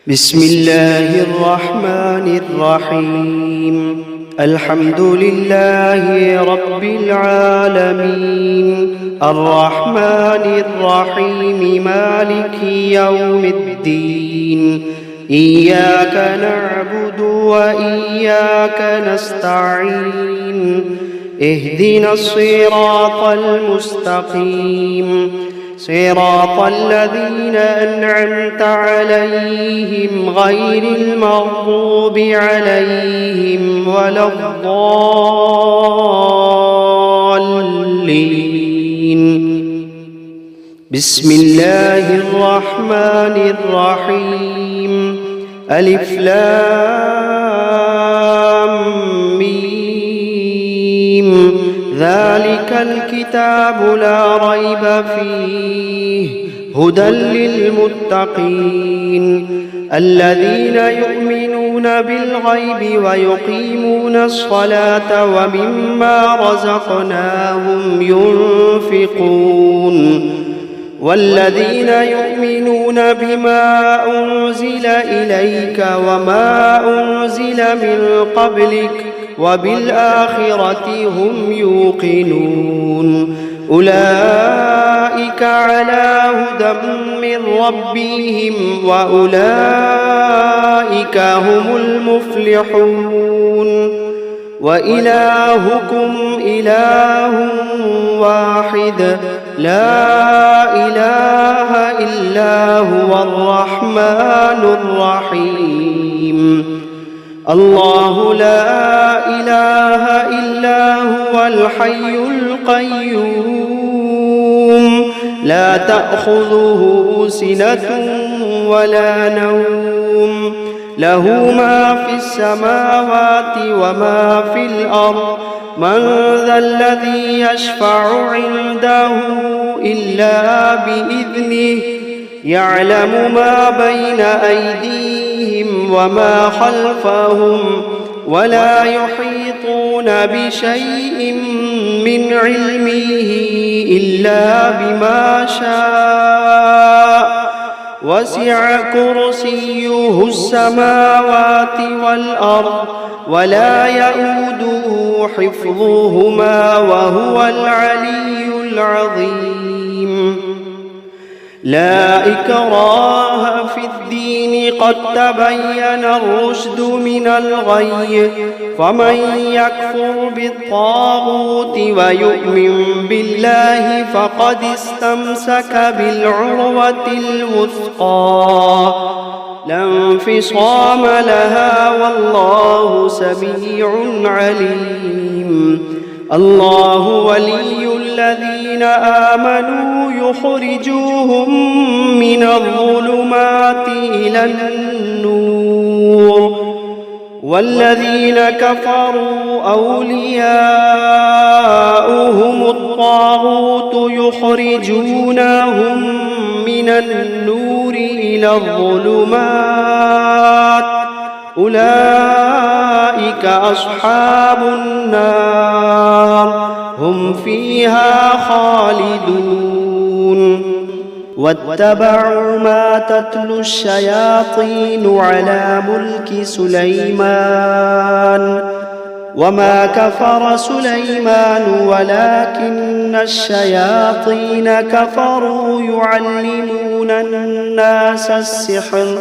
بسم الله الرحمن الرحيم. الحمد لله رب العالمين، الرحمن الرحيم، مالك يوم الدين. إياك نعبد وإياك نستعين. اهدنا الصراط المستقيم، صراط الذين أنعمت عليهم غير المغضوب عليهم ولا الضالين. بسم الله الرحمن الرحيم. ألف لام ميم. ذلك الكتاب لا ريب فيه هدى للمتقين الذين يؤمنون بالغيب ويقيمون الصلاة ومما رزقناهم ينفقون والذين يؤمنون بما أنزل إليك وما أنزل من قبلك وبالآخرة هم يوقنون. أولئك على هدى من ربهم وأولئك هم المفلحون. وإلهكم إله واحد لا إله إلا هو الرحمن الرحيم. الله لا إله إلا هو الحي القيوم، لا تأخذه سنة ولا نوم، له ما في السماوات وما في الأرض. من ذا الذي يشفع عنده إلا بإذنه، يعلم ما بين أيديهم وما خلفهم، ولا يحيطون بشيء من علمه إلا بما شاء. وسع كرسيه السماوات والأرض ولا يئوده حفظهما وهو العلي العظيم. لا إكراه في الدين، قد تبين الرشد من الغي. فمن يكفر بالطاغوت ويؤمن بالله فقد استمسك بالعروة الوثقى، لا انفصام لها، والله سميع عليم. الله ولي الذين آمنوا يخرجوهم من الظلمات إلى النور، والذين كفروا أولياؤهم الطاغوت يخرجونهم من النور إلى الظلمات. أولئك أصحاب النار، هم فيها خالدون. واتبعوا ما تتلو الشياطين على ملك سليمان، وما كفر سليمان ولكن الشياطين كفروا يعلمون الناس السحر.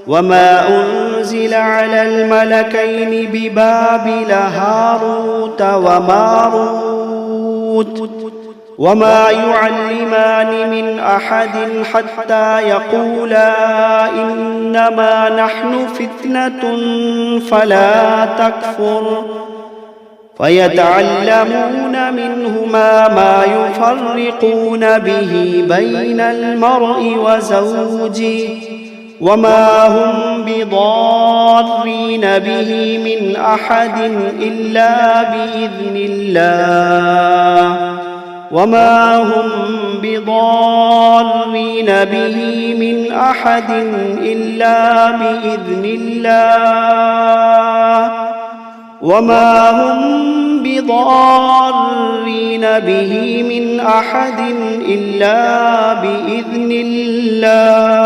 وما أنزل على الملكين ببابل هاروت وماروت وما يعلمان من أحد حتى يقولا إنما نحن فتنة فلا تكفر، فيتعلمون منهما ما يفرقون به بين المرء وزوجه، وما هم بضارين به من أحد إلا بإذن الله، وما هم بضارين به من أحد إلا بإذن الله، وما هم بضارين به من أحد إلا بإذن الله.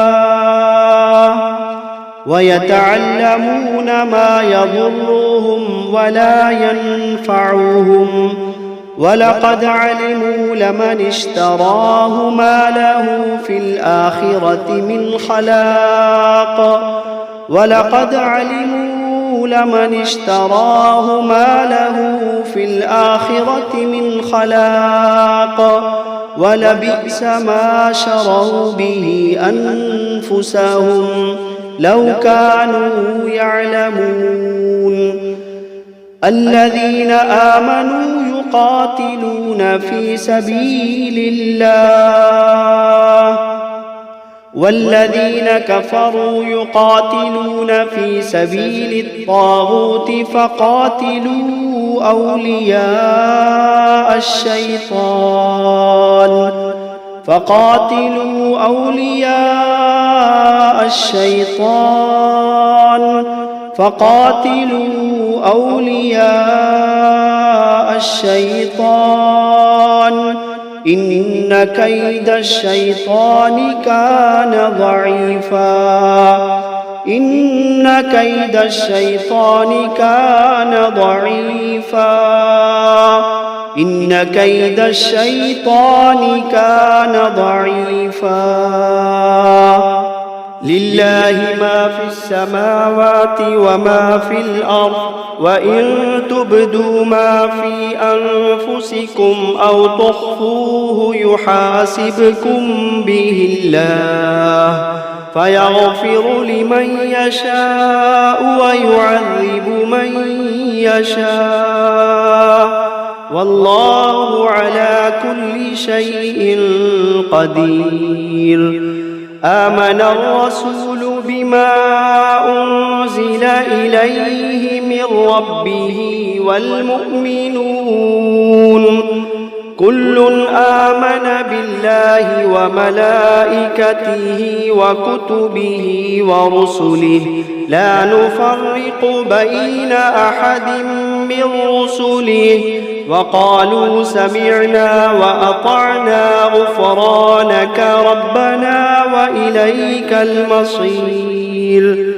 ويتعلمون ما يضرهم ولا ينفعهم ولقد علموا لمن اشتراه ما له في الآخرة من خلاق ولقد علموا لمن اشتراه ما له في الآخرة من خلاق ولبئس ما شروا به أنفسهم لو كانوا يعلمون الذين آمنوا يقاتلون في سبيل الله والذين كفروا يقاتلون في سبيل الطاغوت فقاتلوا أولياء الشيطان إن كيد الشيطان كان ضعيفا لله ما في السماوات وما في الأرض وإن تبدوا ما في أنفسكم أو تخفوه يحاسبكم به الله فيغفر لمن يشاء ويعذب من يشاء والله على كل شيء قدير آمن الرسول بما أنزل إليه من ربه والمؤمنون كل آمن بالله وملائكته وكتبه ورسله لا نفرق بين أحد من رسله وقالوا سمعنا وأطعنا غفرانك ربنا وإليك المصير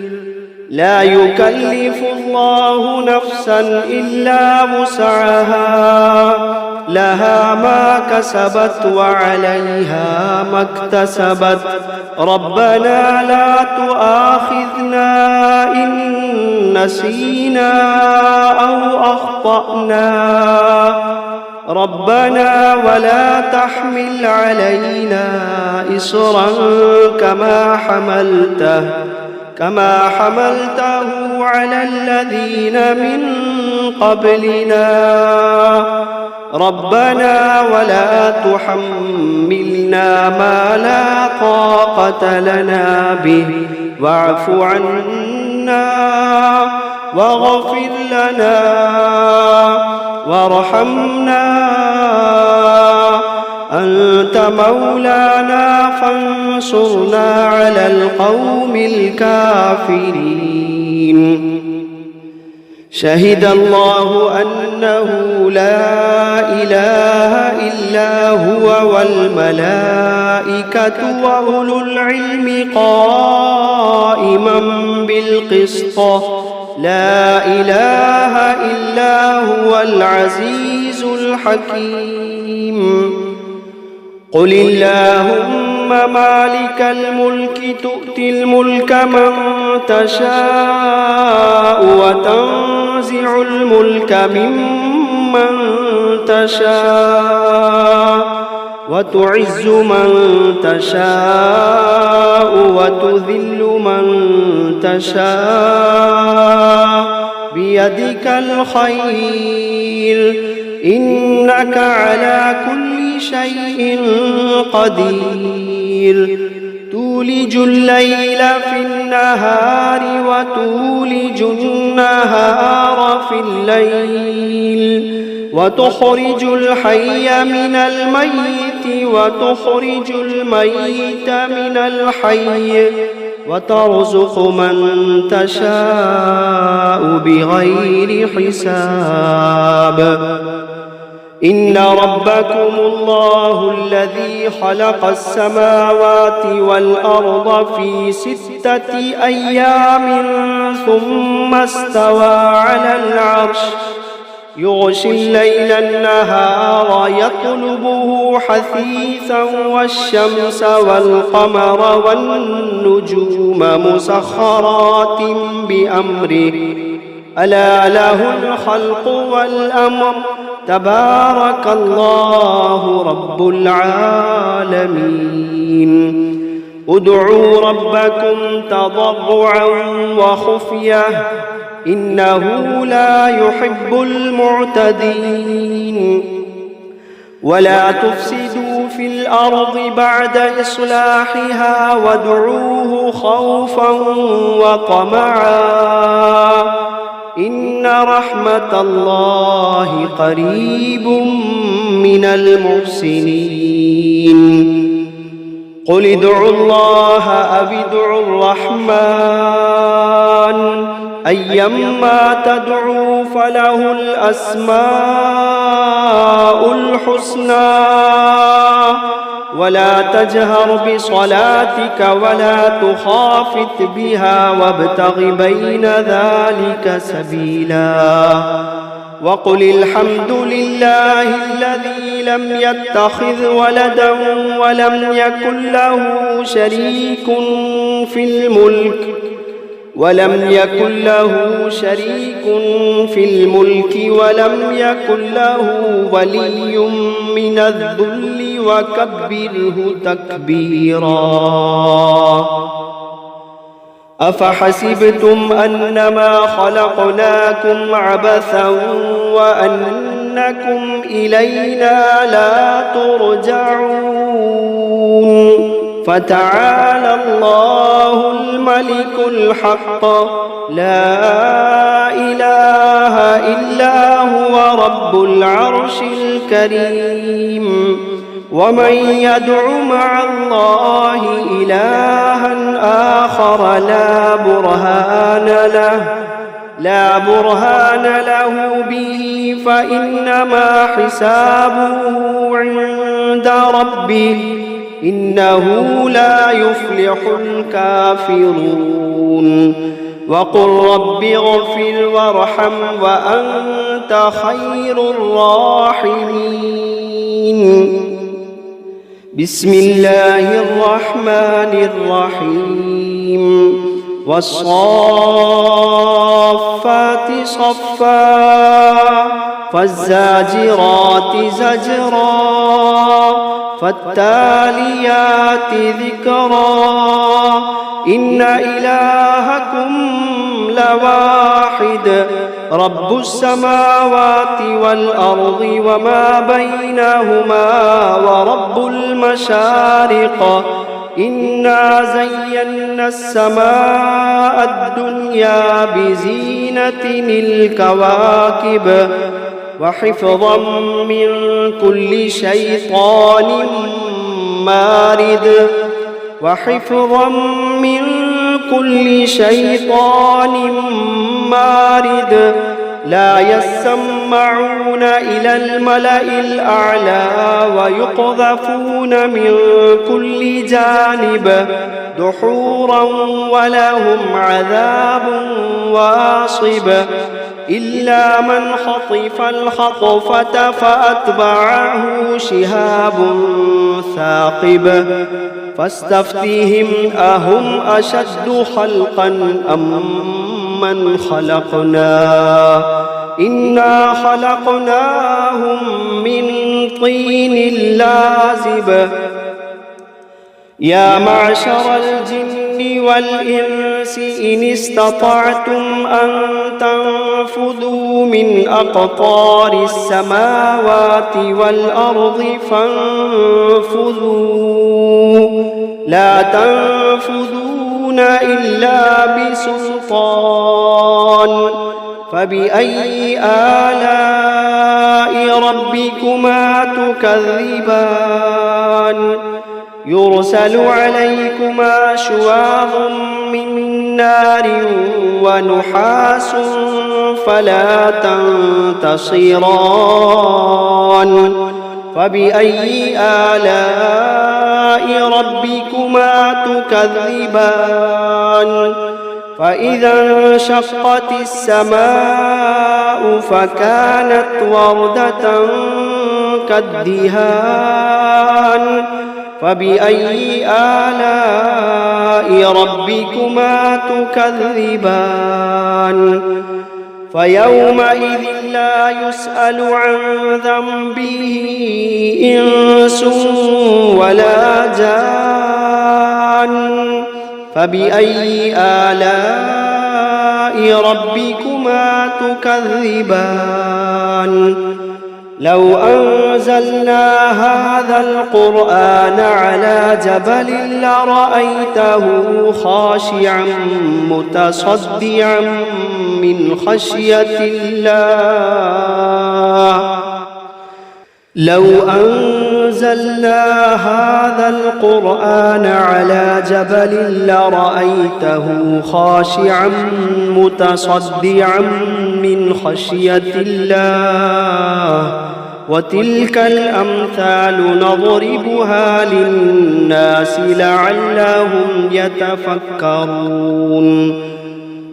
لا يكلف الله نفسا إلا وسعها لها ما كسبت وعليها ما اكتسبت ربنا لا تؤاخذنا إن نسينا أو أخطأنا ربنا ولا تحمل علينا إصرا كما حملته على الذين من قبلنا ربنا ولا تحملنا ما لا طاقة لنا به واعف عنا واغفر لنا وارحمنا أنت مولانا فانصرنا على القوم الكافرين شهد الله أنه لا إله إلا هو والملائكة وأولو العلم قائما بالقسط لا إله إلا هو العزيز الحكيم قل اللهم مالك الملك تؤتي الملك من تشاء وتنزع الملك ممن تشاء وتعز من تشاء وتذل من تشاء بيدك الخير إنك على كل شيء قدير تولج الليل في النهار وتولج النهار في الليل وتخرج الحي من الميت وتخرج الميت من الحي وترزق من تشاء بغير حساب إن ربكم الله الذي خلق السماوات والأرض في 6 أيام ثم استوى على العرش يغشي الليل النهار يطلبه حثيثا والشمس والقمر والنجوم مسخرات بأمره ألا له الخلق والأمر تبارك الله رب العالمين ادعوا ربكم تضرعا وخفية إنه لا يحب المعتدين ولا تفسدوا في الأرض بعد إصلاحها وادعوه خوفا وطمعا إن رحمة الله قريب من المحسنين قل ادعوا الله أو ادعوا الرحمن أيما تدعوا فله الأسماء الحسنى ولا تجهر بصلاتك ولا تخافت بها وابتغ بين ذلك سبيلا وقل الحمد لله الذي لم يتخذ ولدا ولم يكن له شريك في الملك ولم يكن له ولي من الذل وكبره تكبيرا أفحسبتم أنما خلقناكم عبثا وأنكم إلينا لا ترجعون فتعالى الله الملك الحق لا إله إلا هو رب العرش الكريم ومن يدع مع الله إلها آخر لا برهان له به فإنما حسابه عند ربه إنه لا يفلح الكافرون وقل رب اغفر وارحم وأنت خير الراحمين بسم الله الرحمن الرحيم والصافات صفا فالزاجرات زجرا فالتاليات ذكرا إن إلهكم لواحد رب السماوات والأرض وما بينهما ورب المشارق إنا زينا السماء الدنيا بزينة الكواكب وحفظا من كل شيطان مارد لا يسمعون إلى الملأ الأعلى ويقذفون من كل جانب دحورا ولهم عذاب واصب إلا من خطف الخطفة فأتبعه شهاب ثاقب فاستفتهم أهم أشد خلقا أم من خلقنا إنا خلقناهم من طين لازب يا معشر الجن والإنس إن استطعتم أن تنفذوا من أقطار السماوات والأرض فانفذوا لا تنفذون إلا بسلطان فبأي آلاء ربكما تكذبان يرسل عليكما شواظ من نار ونحاس فلا تنتصران فبأي آلاء ربكما تكذبان فإذا انشقت السماء فكانت وردة كالدهان فبأي آلاء ربكما تكذبان فيومئذ لا يسأل عن ذنبه إنس ولا جان فبأي آلاء ربكما تكذبان لو أنزلنا هذا القرآن على جبل لرأيته خاشعا متصدعا من خشية الله لو أنزلنا هذا القرآن على جبل لرأيته خاشعا متصدعا من خشية الله وتلك الأمثال نضربها للناس لعلهم يتفكرون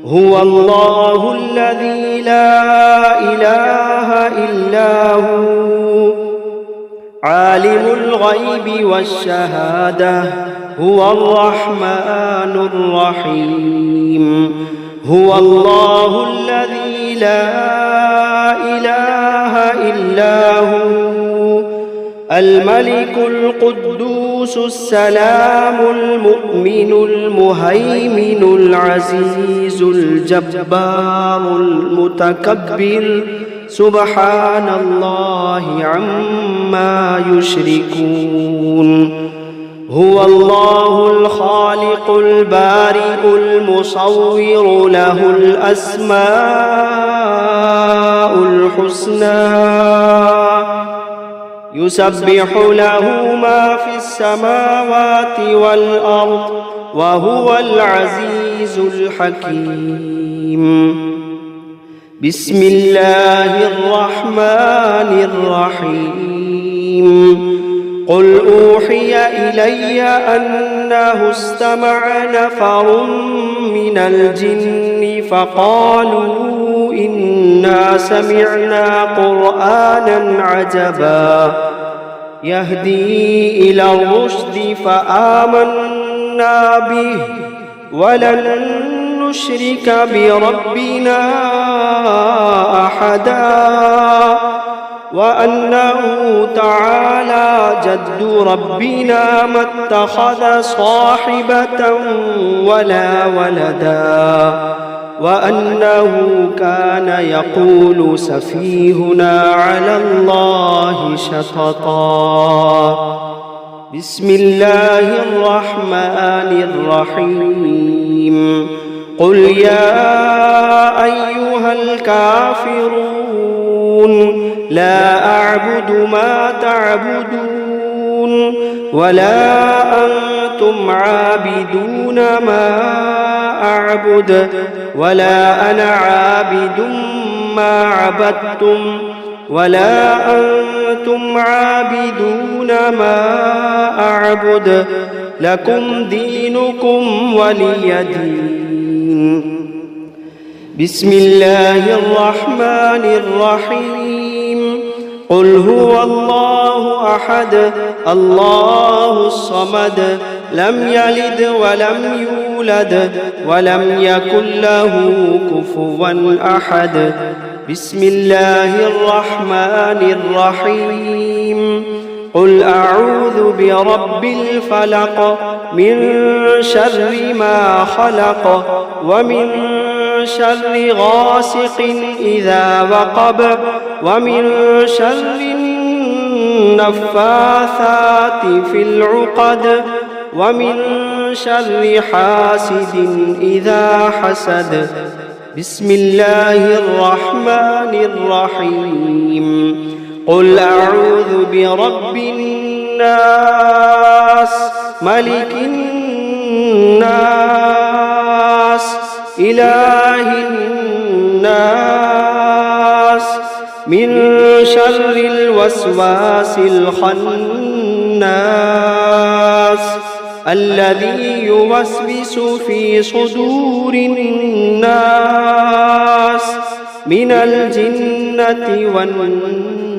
هو الله الذي لا إله إلا هو عالم الغيب والشهادة هو الرحمن الرحيم هو الله الذي لا إله إلا هو الملك القدوس السلام المؤمن المهيمن العزيز الجبار المتكبر سبحان الله عما يشركون هو الله الخالق البارئ المصور له الأسماء الحسنى يسبح له ما في السماوات والأرض وهو العزيز الحكيم بسم الله الرحمن الرحيم قل أوحي إلي أنه استمع نفر من الجن فقالوا إنا سمعنا قرآنا عجبا يهدي إلى الرشد فآمنا به ولن نشرك بربنا أحدا وأنه تعالى جد ربنا ما اتخذ صاحبة ولا ولدا وأنه كان يقول سفيهنا على الله شططا بسم الله الرحمن الرحيم قل يا أيها الكافرون لا أعبد ما تعبدون ولا أنتم عابدون ما أعبد ولا أنا عابد ما عبدتم ولا أنتم عابدون ما أعبد لكم دينكم ولي دين بسم الله الرحمن الرحيم قل هو الله أحد الله الصمد لم يلد ولم يولد ولم يكن له كفوا أحد بسم الله الرحمن الرحيم قل أعوذ برب الفلق من شر ما خلق ومن شر غاسق إذا وقب ومن شر النفاثات في العقد ومن شر حاسد إذا حسد بسم الله الرحمن الرحيم قل أعوذ برب الناس ملك الناس إله الناس من شر الوسواس الخناس الذي يوسوس في صدور الناس من الجنة والناس.